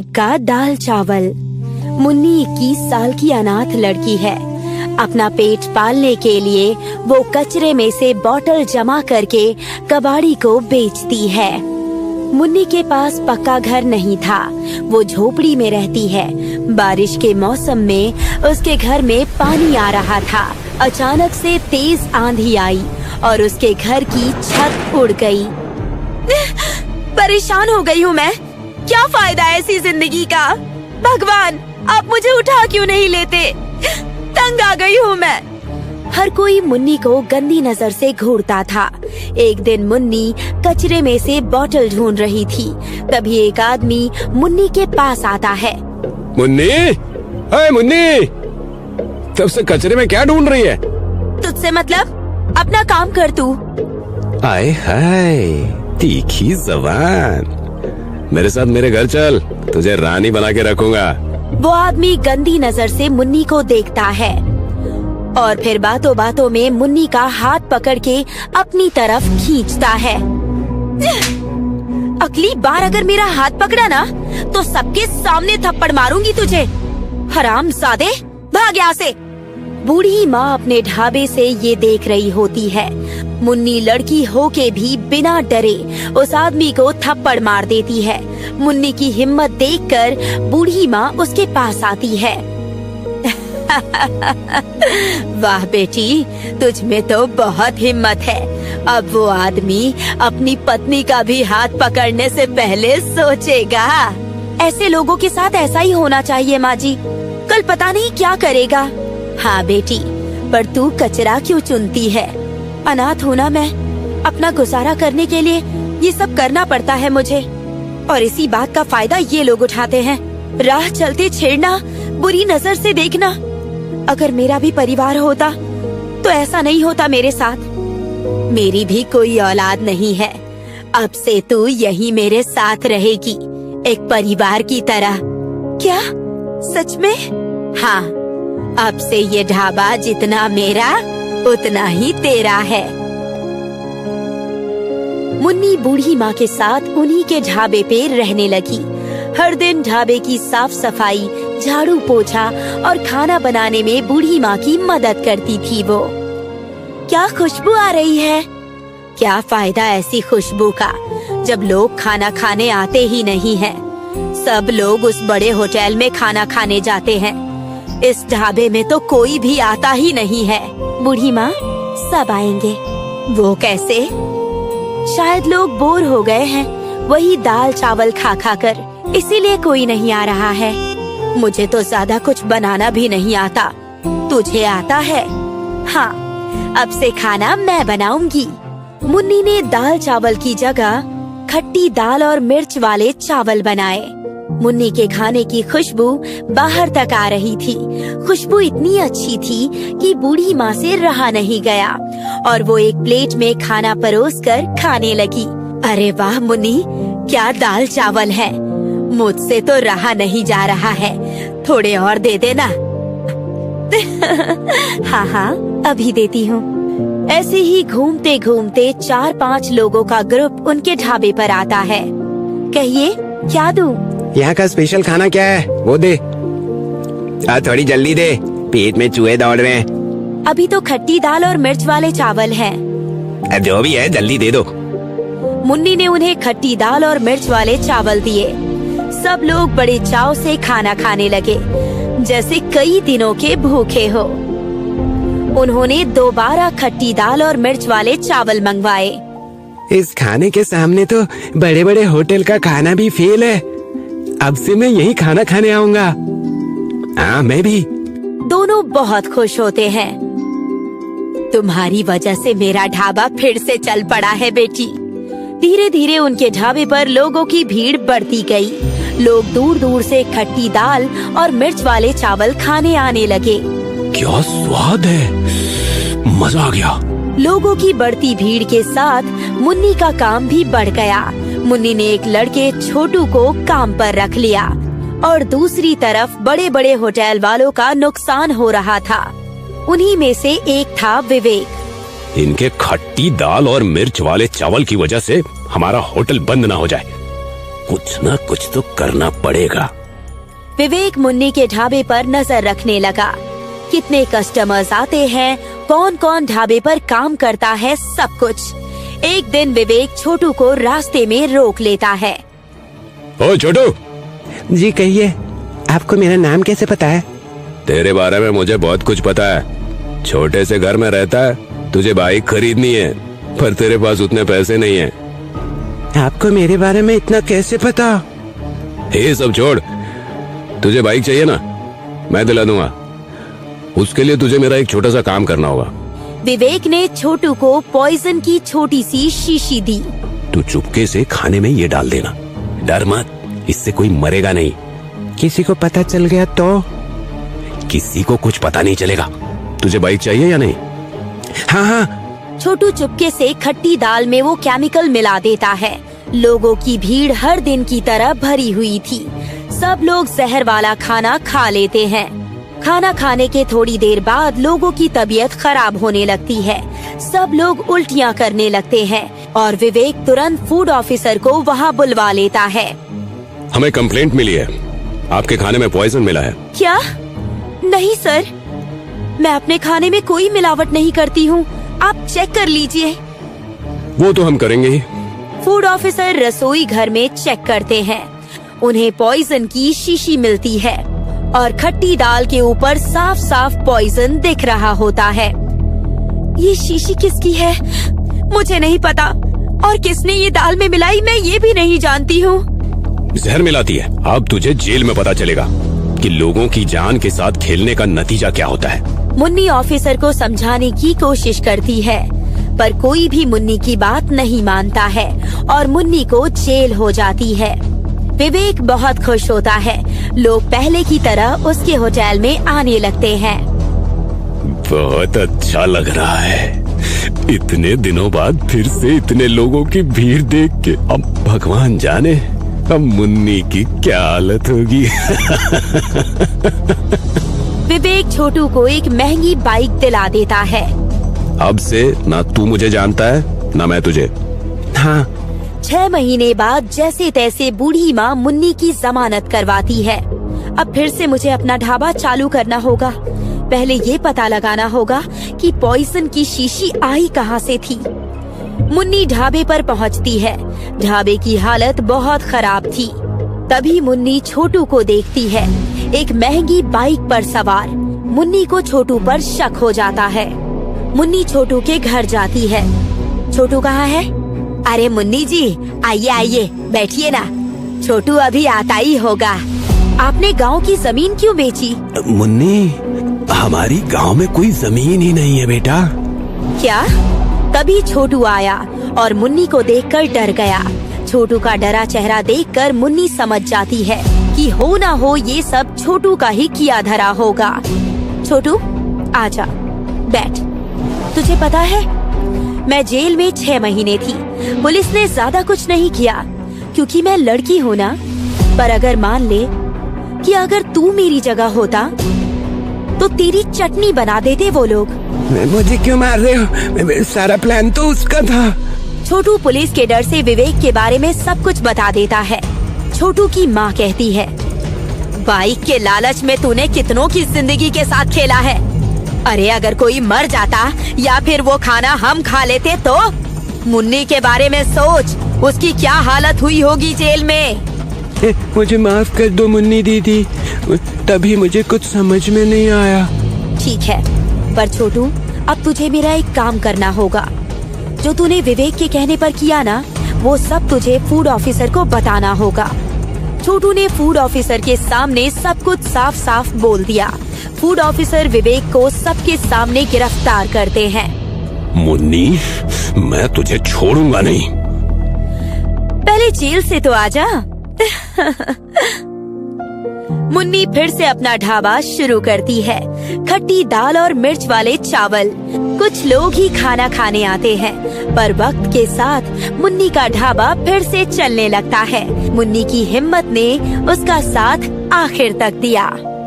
गरीब का दाल चावल। मुन्नी 21 साल की अनाथ लड़की है। अपना पेट पालने के लिए वो कचरे में से बोतल जमा करके कबाड़ी को बेचती है। मुन्नी के पास पक्का घर नहीं था, वो झोपड़ी में रहती है। बारिश के मौसम में उसके घर में पानी आ रहा था। अचानक से तेज आंधी आई और उसके घर की छत उड़ गई। परेशान हो गई हूँ मैं। क्या फायदा ऐसी जिंदगी का? भगवान, आप मुझे उठा क्यों नहीं लेते? तंग आ गई हूँ मैं। हर कोई मुन्नी को गंदी नजर से घूरता था। एक दिन मुन्नी कचरे में से बोतल ढूंढ रही थी। तभी एक आदमी मुन्नी के पास आता है। मुन्नी, अरे मुन्नी, तब से कचरे में क्या ढूंढ रही है? तुझसे मतलब? अपना काम कर तू। आए हाय, तीखी जबान। मेरे साथ मेरे घर चल, तुझे रानी बना के रखूंगा। वो आदमी गंदी नजर से मुन्नी को देखता है और फिर बातों बातों में मुन्नी का हाथ पकड़ के अपनी तरफ खींचता है। अगली बार अगर मेरा हाथ पकड़ा ना तो सबके सामने थप्पड़ मारूंगी तुझे। हरामजादे, भाग यहाँ से। बूढ़ी माँ अपने ढाबे से ये देख रही होती है। मुन्नी लड़की होके भी बिना डरे उस आदमी को थप्पड़ मार देती है। मुन्नी की हिम्मत देखकर बूढ़ी माँ उसके पास आती है। वाह बेटी, तुझ में तो बहुत हिम्मत है। अब वो आदमी अपनी पत्नी का भी हाथ पकड़ने से पहले सोचेगा। ऐसे लोगों के साथ ऐसा ही होना चाहिए माँ जी। कल पता नहीं क्या करेगा। हाँ बेटी, पर तू कचरा क्यों चुनती है? अनाथ हूँ ना मैं, अपना गुजारा करने के लिए ये सब करना पड़ता है मुझे। और इसी बात का फायदा ये लोग उठाते हैं। राह चलते छेड़ना, बुरी नजर से देखना। अगर मेरा भी परिवार होता तो ऐसा नहीं होता मेरे साथ। मेरी भी कोई औलाद नहीं है। अब से तू यहीं मेरे साथ रहेगी, एक परिवार की तरह। क्या सच में? हाँ, अब से ये ढाबा जितना मेरा उतना ही तेरा है। मुन्नी बूढ़ी माँ के साथ उन्हीं के ढाबे पे रहने लगी। हर दिन ढाबे की साफ सफाई, झाड़ू पोछा और खाना बनाने में बूढ़ी माँ की मदद करती थी वो। क्या खुशबू आ रही है। क्या फायदा ऐसी खुशबू का जब लोग खाना खाने आते ही नहीं हैं। सब लोग उस बड़े होटल में खाना खाने जाते हैं। इस ढाबे में तो कोई भी आता ही नहीं है। बूढ़ी माँ, सब आएंगे। वो कैसे? शायद लोग बोर हो गए हैं वही दाल चावल खा खा कर, इसीलिए कोई नहीं आ रहा है। मुझे तो ज्यादा कुछ बनाना भी नहीं आता। तुझे आता है? हाँ, अब से खाना मैं बनाऊंगी। मुन्नी ने दाल चावल की जगह खट्टी दाल और मिर्च वाले चावल बनाए। मुन्नी के खाने की खुशबू बाहर तक आ रही थी। खुशबू इतनी अच्छी थी कि बूढ़ी माँ से रहा नहीं गया और वो एक प्लेट में खाना परोसकर खाने लगी। अरे वाह मुन्नी, क्या दाल चावल है। मुझसे तो रहा नहीं जा रहा है, थोड़े और दे देना। हाँ हाँ, अभी देती हूँ। ऐसे ही घूमते घूमते 4-5 लोगों का ग्रुप उनके ढाबे पर आता है। कहिए, क्या दूं? यहाँ का स्पेशल खाना क्या है वो दे। थोड़ी जल्दी दे, पेट में चूहे दौड़ रहे हैं। अभी तो खट्टी दाल और मिर्च वाले चावल हैं। जो भी है जल्दी दे दो। मुन्नी ने उन्हें खट्टी दाल और मिर्च वाले चावल दिए। सब लोग बड़े चाव से खाना खाने लगे, जैसे कई दिनों के भूखे हो। उन्होंने दोबारा खट्टी दाल और मिर्च वाले चावल मंगवाए। इस खाने के सामने तो बड़े बड़े होटल का खाना भी फेल है। अब से मैं यही खाना खाने आऊंगा। हाँ, मैं भी। दोनों बहुत खुश होते हैं। तुम्हारी वजह से मेरा ढाबा फिर से चल पड़ा है बेटी। धीरे धीरे उनके ढाबे पर लोगों की भीड़ बढ़ती गई। लोग दूर दूर से खट्टी दाल और मिर्च वाले चावल खाने आने लगे। क्या स्वाद है, मजा आ गया। लोगों की बढ़ती भीड़ के साथ मुन्नी का काम भी बढ़ गया। मुन्नी ने एक लड़के छोटू को काम पर रख लिया और दूसरी तरफ बड़े बड़े होटल वालों का नुकसान हो रहा था। उन्हीं में से एक था विवेक। इनके खट्टी दाल और मिर्च वाले चावल की वजह से हमारा होटल बंद ना हो जाए। कुछ ना कुछ तो करना पड़ेगा। विवेक मुन्नी के ढाबे पर नजर रखने लगा। कितने कस्टमर्स आते हैं, कौन कौन ढाबे पर काम करता है, सब कुछ। एक दिन विवेक छोटू को रास्ते में रोक लेता है। ओ छोटू। जी कहिए, आपको मेरा नाम कैसे पता है? तेरे बारे में मुझे बहुत कुछ पता है। छोटे से घर में रहता है, तुझे बाइक खरीदनी है, पर तेरे पास उतने पैसे नहीं है। आपको मेरे बारे में इतना कैसे पता? ये सब छोड़, तुझे बाइक चाहिए ना, मैं दिला दूंगा। उसके लिए तुझे मेरा एक छोटा सा काम करना होगा। विवेक ने छोटू को पॉइजन की छोटी सी शीशी दी। तू चुपके से खाने में ये डाल देना, डर मत, इससे कोई मरेगा नहीं। किसी को पता चल गया तो? किसी को कुछ पता नहीं चलेगा। तुझे बाइक चाहिए या नहीं? हाँ हाँ। छोटू चुपके से खट्टी दाल में वो केमिकल मिला देता है। लोगों की भीड़ हर दिन की तरह भरी हुई थी। सब लोग जहर वाला खाना खा लेते हैं। खाना खाने के थोड़ी देर बाद लोगों की तबीयत खराब होने लगती है। सब लोग उल्टियाँ करने लगते हैं और विवेक तुरंत फूड ऑफिसर को वहाँ बुलवा लेता है। हमें कंप्लेंट मिली है, आपके खाने में पॉइजन मिला है। क्या? नहीं सर, मैं अपने खाने में कोई मिलावट नहीं करती हूँ, आप चेक कर लीजिए। वो तो हम करेंगे ही। फूड ऑफिसर रसोई घर में चेक करते हैं। उन्हें पॉइजन की शीशी मिलती है और खट्टी दाल के ऊपर साफ साफ पॉइजन दिख रहा होता है। ये शीशी किसकी है मुझे नहीं पता, और किसने ये दाल में मिलाई मैं ये भी नहीं जानती हूँ। जहर मिलाती है। अब तुझे जेल में पता चलेगा कि लोगों की जान के साथ खेलने का नतीजा क्या होता है। मुन्नी ऑफिसर को समझाने की कोशिश करती है, पर कोई भी मुन्नी की बात नहीं मानता है और मुन्नी को जेल हो जाती है। विवेक बहुत खुश होता है। लोग पहले की तरह उसके होटल में आने लगते हैं। बहुत अच्छा लग रहा है, इतने दिनों बाद फिर से इतने लोगों की भीड़ देख के। अब भगवान जाने अब मुन्नी की क्या हालत होगी। विवेक छोटू को एक महंगी बाइक दिला देता है। अब से ना तू मुझे जानता है ना मैं तुझे। हाँ। 6 महीने बाद जैसे तैसे बूढ़ी माँ मुन्नी की जमानत करवाती है। अब फिर से मुझे अपना ढाबा चालू करना होगा। पहले ये पता लगाना होगा कि पॉइजन की शीशी आई कहाँ से थी। मुन्नी ढाबे पर पहुँचती है। ढाबे की हालत बहुत खराब थी। तभी मुन्नी छोटू को देखती है, एक महंगी बाइक पर सवार। मुन्नी को छोटू पर शक हो जाता है। मुन्नी छोटू के घर जाती है। छोटू कहाँ है? अरे मुन्नी जी, आइए आइए, बैठिए ना। छोटू अभी आता ही होगा। आपने गांव की जमीन क्यों बेची? मुन्नी, हमारी गांव में कोई जमीन ही नहीं है बेटा। क्या? तभी छोटू आया और मुन्नी को देखकर डर गया। छोटू का डरा चेहरा देखकर मुन्नी समझ जाती है कि हो ना हो ये सब छोटू का ही किया धरा होगा। छोटू आजा, बैठ। तुझे पता है मैं जेल में 6 महीने थी। पुलिस ने ज्यादा कुछ नहीं किया क्योंकि मैं लड़की हूँ ना। पर अगर मान ले कि अगर तू मेरी जगह होता तो तेरी चटनी बना देते वो लोग। मुझे क्यों मार रहे हो? सारा प्लान तो उसका था। छोटू पुलिस के डर से विवेक के बारे में सब कुछ बता देता है। छोटू की माँ कहती है, बाइक के लालच में तूने कितनों की जिंदगी के साथ खेला है। अरे अगर कोई मर जाता या फिर वो खाना हम खा लेते तो? मुन्नी के बारे में सोच, उसकी क्या हालत हुई होगी जेल में। मुझे माफ कर दो मुन्नी दीदी, तभी मुझे कुछ समझ में नहीं आया। ठीक है, पर छोटू अब तुझे मेरा एक काम करना होगा। जो तूने विवेक के कहने पर किया ना, वो सब तुझे फूड ऑफिसर को बताना होगा। छोटू ने फूड ऑफिसर के सामने सब कुछ साफ साफ बोल दिया। फूड ऑफिसर विवेक को सबके सामने गिरफ्तार करते हैं। मुन्नी, मैं तुझे छोड़ूंगा नहीं। पहले जेल से तो आजा। मुन्नी फिर से अपना ढाबा शुरू करती है। खट्टी दाल और मिर्च वाले चावल। कुछ लोग ही खाना खाने आते हैं, पर वक्त के साथ मुन्नी का ढाबा फिर से चलने लगता है। मुन्नी की हिम्मत ने उसका साथ आखिर तक दिया।